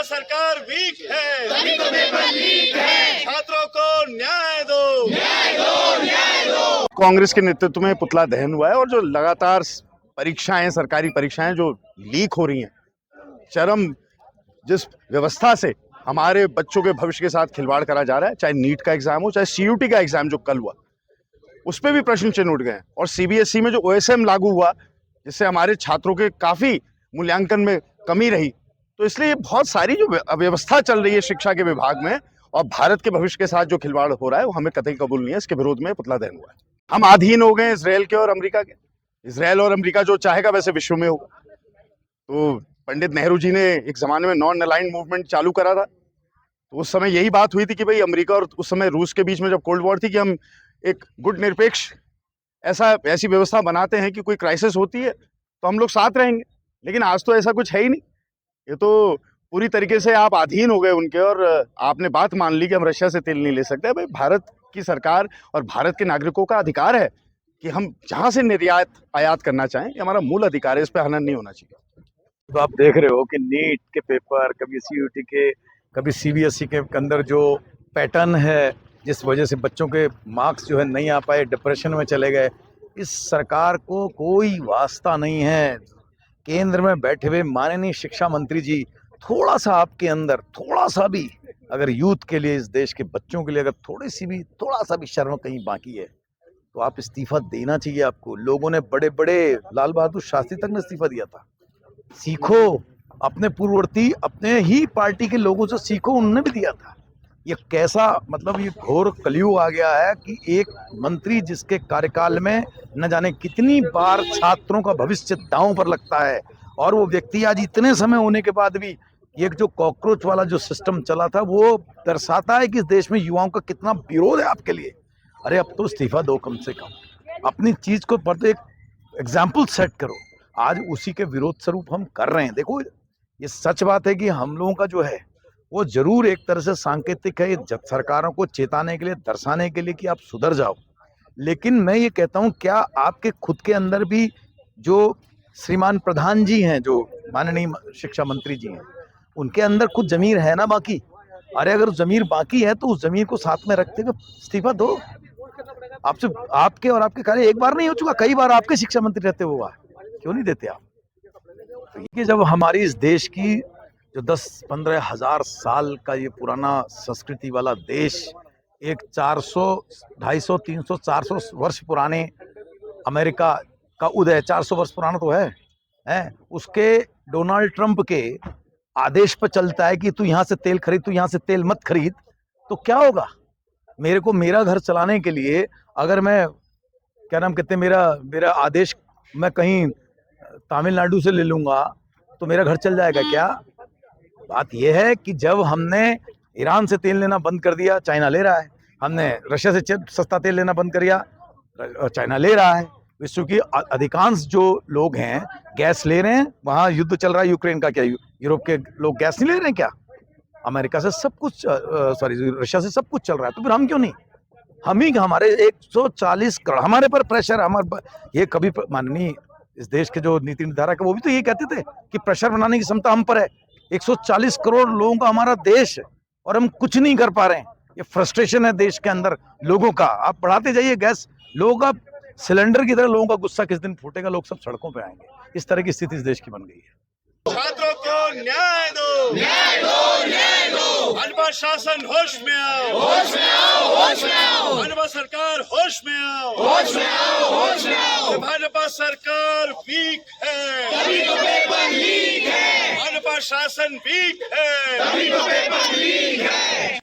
सरकार वीक है, तभी तो पेपर लीक है। छात्रों को न्याय दो, न्याय दो, न्याय दो। कांग्रेस के नेतृत्व में पुतला दहन हुआ है और जो लगातार परीक्षाएं, सरकारी परीक्षाएं जो लीक हो रही हैं, चरम जिस व्यवस्था से हमारे बच्चों के भविष्य के साथ खिलवाड़ करा जा रहा है, चाहे नीट का एग्जाम हो, चाहे सीयूटी का एग्जाम जो कल हुआ, उस पर भी प्रश्न चिन्ह उठ गए। और सीबीएसई में जो ओएसएम लागू हुआ, जिससे हमारे छात्रों के काफी मूल्यांकन में कमी रही, तो इसलिए बहुत सारी जो अव्यवस्था चल रही है शिक्षा के विभाग में और भारत के भविष्य के साथ जो खिलवाड़ हो रहा है, वो हमें कतई कबूल नहीं है। इसके विरोध में पुतला दहन हुआ है। हम अधीन हो गए इजरायल के और अमेरिका के। इजरायल और अमेरिका जो चाहेगा वैसे विश्व में होगा। तो पंडित नेहरू जी ने एक जमाने में नॉन अलाइंड मूवमेंट चालू करा था, तो उस समय यही बात हुई थी कि भाई अमेरिका और उस समय रूस के बीच में जब कोल्ड वॉर थी, कि हम एक गुट निरपेक्ष ऐसी व्यवस्था बनाते हैं कि कोई क्राइसिस होती है तो हम लोग साथ रहेंगे। लेकिन आज तो ऐसा कुछ है ही नहीं। ये तो पूरी तरीके से आप अधीन हो गए उनके, और आपने बात मान ली कि हम रशिया से तेल नहीं ले सकते। भाई भारत की सरकार और भारत के नागरिकों का अधिकार है कि हम जहां से निर्यात आयात करना चाहें, ये हमारा मूल अधिकार है, इस पर हनन नहीं होना चाहिए। तो आप देख रहे हो कि नीट के पेपर, कभी सीयूटी के, कभी सीबीएसई के अंदर जो पैटर्न है, जिस वजह से बच्चों के मार्क्स जो है नहीं आ पाए, डिप्रेशन में चले गए। इस सरकार को कोई वास्ता नहीं है। केंद्र में बैठे हुए माननीय शिक्षा मंत्री जी, थोड़ा सा आपके अंदर, थोड़ा सा भी अगर यूथ के लिए, इस देश के बच्चों के लिए अगर थोड़ा सा भी शर्म कहीं बाकी है, तो आप इस्तीफा देना चाहिए आपको। लोगों ने बड़े बड़े, लाल बहादुर शास्त्री तक ने इस्तीफा दिया था। सीखो, अपने पूर्ववर्ती, अपने ही पार्टी के लोगों से सीखो, उन्होंने भी दिया था। ये कैसा, मतलब ये घोर कलयुग आ गया है कि एक मंत्री जिसके कार्यकाल में न जाने कितनी बार छात्रों का भविष्य दांव पर लगता है, और वो व्यक्ति आज इतने समय होने के बाद भी ये जो कॉकरोच वाला जो सिस्टम चला था, वो दर्शाता है कि इस देश में युवाओं का कितना विरोध है आपके लिए। अरे अब तो इस्तीफा दो, कम से कम अपनी चीज को पर एक एग्जाम्पल सेट करो। आज उसी के विरोध स्वरूप हम कर रहे हैं। देखो, ये सच बात है कि हम लोगों का जो है वो जरूर एक तरह से सांकेतिक है, सरकारों को चेताने के लिए, दर्शाने के लिए कि आप सुधर जाओ। लेकिन मैं ये कहता हूं, क्या आपके खुद के अंदर भी जो श्रीमान प्रधान जी हैं, जो माननीय शिक्षा मंत्री जी हैं, उनके अंदर कुछ जमीर है ना बाकी? अरे अगर जमीर बाकी है तो उस जमीर को साथ में रखते हुए इस्तीफा दो। आपसे, आपके और आपके कार्य एक बार नहीं हो चुका, कई बार आपके शिक्षा मंत्री रहते हुआ, क्यों नहीं देते आप? तो ये जब हमारी इस देश की जो 10-15 हजार साल का ये पुराना संस्कृति वाला देश, एक 400, 250, 300, 400 वर्ष पुराने अमेरिका का उदय, 400 वर्ष पुराना तो है, उसके डोनाल्ड ट्रंप के आदेश पर चलता है कि तू यहाँ से तेल खरीद, तू यहाँ से तेल मत खरीद, तो क्या होगा? मेरे को मेरा घर चलाने के लिए अगर मैं, क्या नाम कहते हैं, मेरा आदेश मैं कहीं तमिलनाडु से ले लूंगा तो मेरा घर चल जाएगा क्या? बात यह है कि जब हमने ईरान से तेल लेना बंद कर दिया, चाइना ले रहा है। हमने रशिया से सस्ता तेल लेना बंद कर दिया, चाइना ले रहा है। विश्व की अधिकांश जो लोग हैं गैस ले रहे हैं। वहां युद्ध चल रहा है यूक्रेन का, क्या यूरोप के लोग गैस नहीं ले रहे हैं क्या? अमेरिका से सब कुछ, रशिया से सब कुछ चल रहा है, तो फिर हम क्यों नहीं? हम ही, हमारे 140 करोड़ हमारे पर प्रेशर, हमारे ये कभी माननीय इस देश के जो नीति निर्धारक है वो भी तो ये कहते थे कि प्रेशर बनाने की क्षमता हम पर है। 140 करोड़ लोगों का हमारा देश है और हम कुछ नहीं कर पा रहे हैं। ये फ्रस्ट्रेशन है देश के अंदर लोगों का। आप बढ़ाते जाइए गैस, लोगों का सिलेंडर की तरह लोगों का गुस्सा किस दिन फूटेगा, लोग सब सड़कों पे आएंगे। इस तरह की स्थिति इस देश की बन गई है। छात्रों को न्याय दो, न्याय दो, न्याय दो। भाजपा शासन होश में आओ, होश में आओ, होश में आओ। भाजपा सरकार होश में आओ, होश में आओ, होश में आओ। भाजपा सरकार वीक है, तभी तो पेपर लीक है। भाजपा शासन वीक है, तभी तो पेपर लीक है।